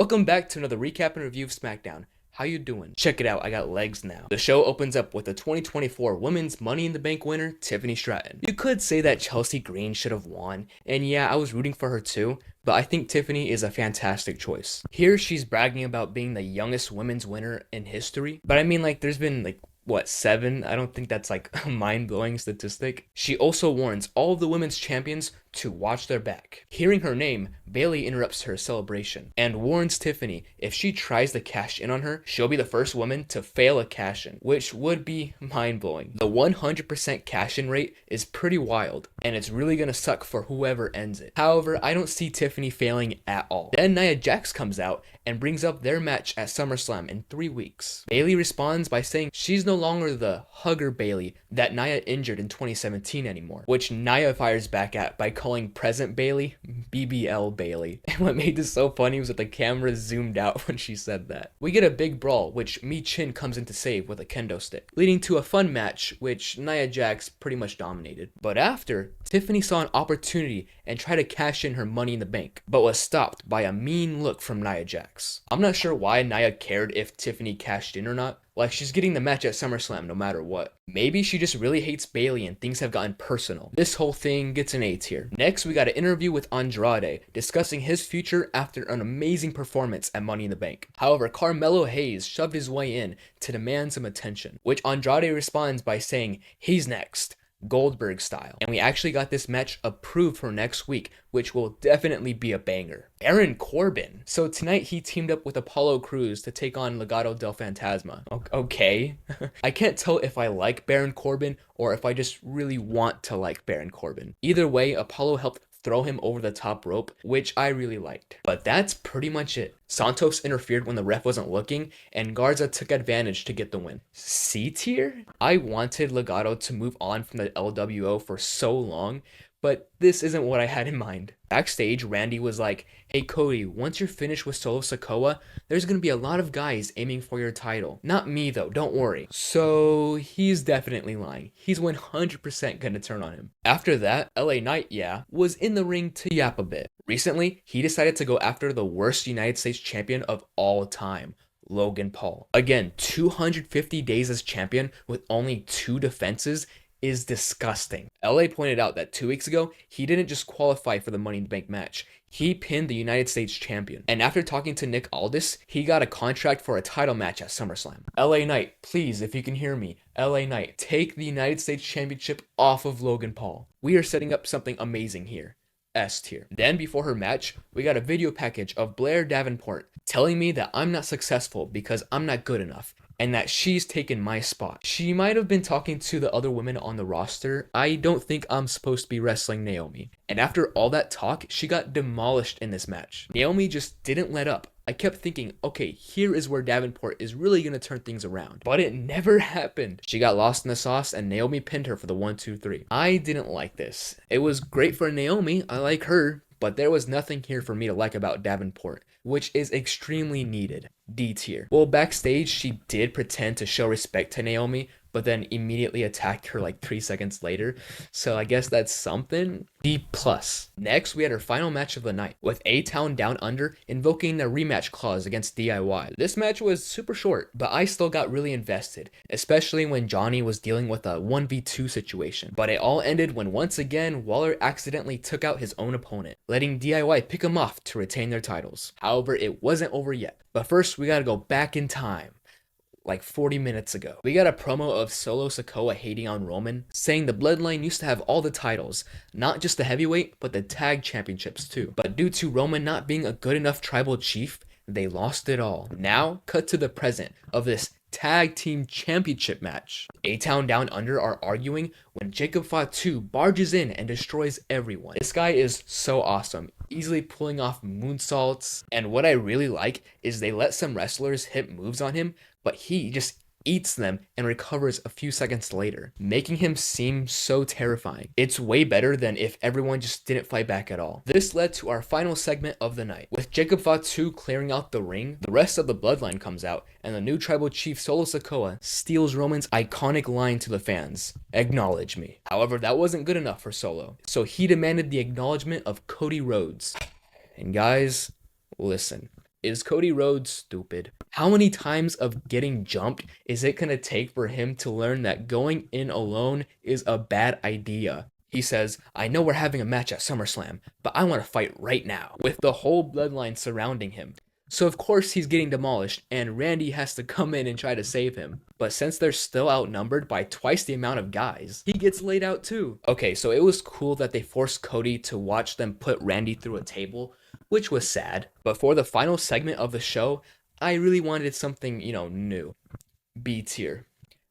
Welcome back to another recap and review of Smackdown. How you doing? Check it out, I got legs now. The show opens up with the 2024 Women's Money in the Bank winner, Tiffany Stratton. You could say that Chelsea Green should have won, and yeah, I was rooting for her too, but I think Tiffany is a fantastic choice. Here she's bragging about being the youngest women's winner in history, but I mean, like, there's been what, 7? I don't think that's like a mind-blowing statistic. She also warns all of the women's champions to watch their back. Hearing her name, Bayley interrupts her celebration and warns Tiffany if she tries to cash in on her, she'll be the first woman to fail a cash-in, which would be mind-blowing. The 100% cash-in rate is pretty wild, and it's really gonna suck for whoever ends it. However, I don't see Tiffany failing at all. Then Nia Jax comes out and brings up their match at SummerSlam in 3 weeks. Bayley responds by saying she's no longer the hugger Bayley that Nia injured in 2017 anymore, which Nia fires back at by calling present Bayley BBL Bayley. And what made this so funny was that the camera zoomed out when she said that. We get a big brawl, which Mi Chin comes in to save with a kendo stick, leading to a fun match, which Nia Jax pretty much dominated. But after, Tiffany saw an opportunity and tried to cash in her Money in the Bank, but was stopped by a mean look from Nia Jax. I'm not sure why Nia cared if Tiffany cashed in or not. Like, she's getting the match at SummerSlam no matter what. Maybe she just really hates Bayley and things have gotten personal. This whole thing gets an A tier. Next, we got an interview with Andrade discussing his future after an amazing performance at Money in the Bank. However, Carmelo Hayes shoved his way in to demand some attention, which Andrade responds by saying he's next, Goldberg style. And we actually got this match approved for next week, which will definitely be a banger. Baron Corbin. So tonight he teamed up with Apollo Crews to take on Legado del Fantasma. Okay. I can't tell if I like Baron Corbin or if I just really want to like Baron Corbin. Either way, Apollo helped throw him over the top rope, which I really liked. But that's pretty much it. Santos interfered when the ref wasn't looking, and Garza took advantage to get the win. C tier? I wanted Legado to move on from the LWO for so long, but this isn't what I had in mind. Backstage, Randy was like, hey Cody, once you're finished with Solo Sikoa, there's gonna be a lot of guys aiming for your title. Not me though, don't worry. So he's definitely lying. He's 100% gonna turn on him. After that, LA Knight, was in the ring to yap a bit. Recently, he decided to go after the worst United States champion of all time, Logan Paul. Again, 250 days as champion with only 2 defenses is disgusting. LA pointed out that 2 weeks ago, he didn't just qualify for the Money in the Bank match, he pinned the United States champion. And after talking to Nick Aldis, he got a contract for a title match at SummerSlam. LA Knight, please, if you can hear me, LA Knight, take the United States championship off of Logan Paul. We are setting up something amazing here. S tier. Then before her match, we got a video package of Blair Davenport telling me that I'm not successful because I'm not good enough, and that she's taken my spot. She might have been talking to the other women on the roster. I don't think I'm supposed to be wrestling Naomi. And after all that talk, she got demolished in this match. Naomi just didn't let up. I kept thinking, okay, here is where Davenport is really gonna turn things around. But it never happened. She got lost in the sauce and Naomi pinned her for the 1-2-3. I didn't like this. It was great for Naomi, I like her, but there was nothing here for me to like about Davenport, which is extremely needed. D tier. Well, backstage, she did pretend to show respect to Naomi, but then immediately attacked her like 3 seconds later. So I guess that's something. D plus. Next, we had our final match of the night, with A-Town Down Under invoking the rematch clause against DIY. This match was super short, but I still got really invested, especially when Johnny was dealing with a 1v2 situation. But it all ended when once again, Waller accidentally took out his own opponent, letting DIY pick him off to retain their titles. However, it wasn't over yet. But first, we gotta go back in time, like 40 minutes ago. We got a promo of Solo Sikoa hating on Roman, saying the Bloodline used to have all the titles, not just the heavyweight, but the tag championships too. But due to Roman not being a good enough tribal chief, they lost it all. Now, cut to the present of this tag team championship match. A-Town Down Under are arguing when Jacob Fatu barges in and destroys everyone. This guy is so awesome, easily pulling off moonsaults, and what I really like is they let some wrestlers hit moves on him, but he just eats them and recovers a few seconds later, making him seem so terrifying. It's way better than if everyone just didn't fight back at all. This led to our final segment of the night. With Jacob Fatu clearing out the ring, the rest of the Bloodline comes out, and the new tribal chief Solo Sikoa steals Roman's iconic line to the fans, "Acknowledge me." However, that wasn't good enough for Solo, so he demanded the acknowledgement of Cody Rhodes. And guys, listen. Is Cody Rhodes stupid? How many times of getting jumped is it gonna take for him to learn that going in alone is a bad idea? He says, I know we're having a match at SummerSlam, but I want to fight right now, with the whole bloodline surrounding him. So of course he's getting demolished, and Randy has to come in and try to save him. But since they're still outnumbered by twice the amount of guys, he gets laid out too. Okay, so it was cool that they forced Cody to watch them put Randy through a table, which was sad. But for the final segment of the show, I really wanted something, new. B tier.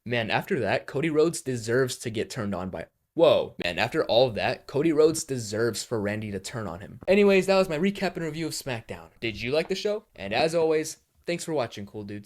Man, after that, Cody Rhodes deserves to get turned on by. Whoa, man, after all of that, Cody Rhodes deserves for Randy to turn on him. Anyways, that was my recap and review of SmackDown. Did you like the show? And as always, thanks for watching, cool dudes.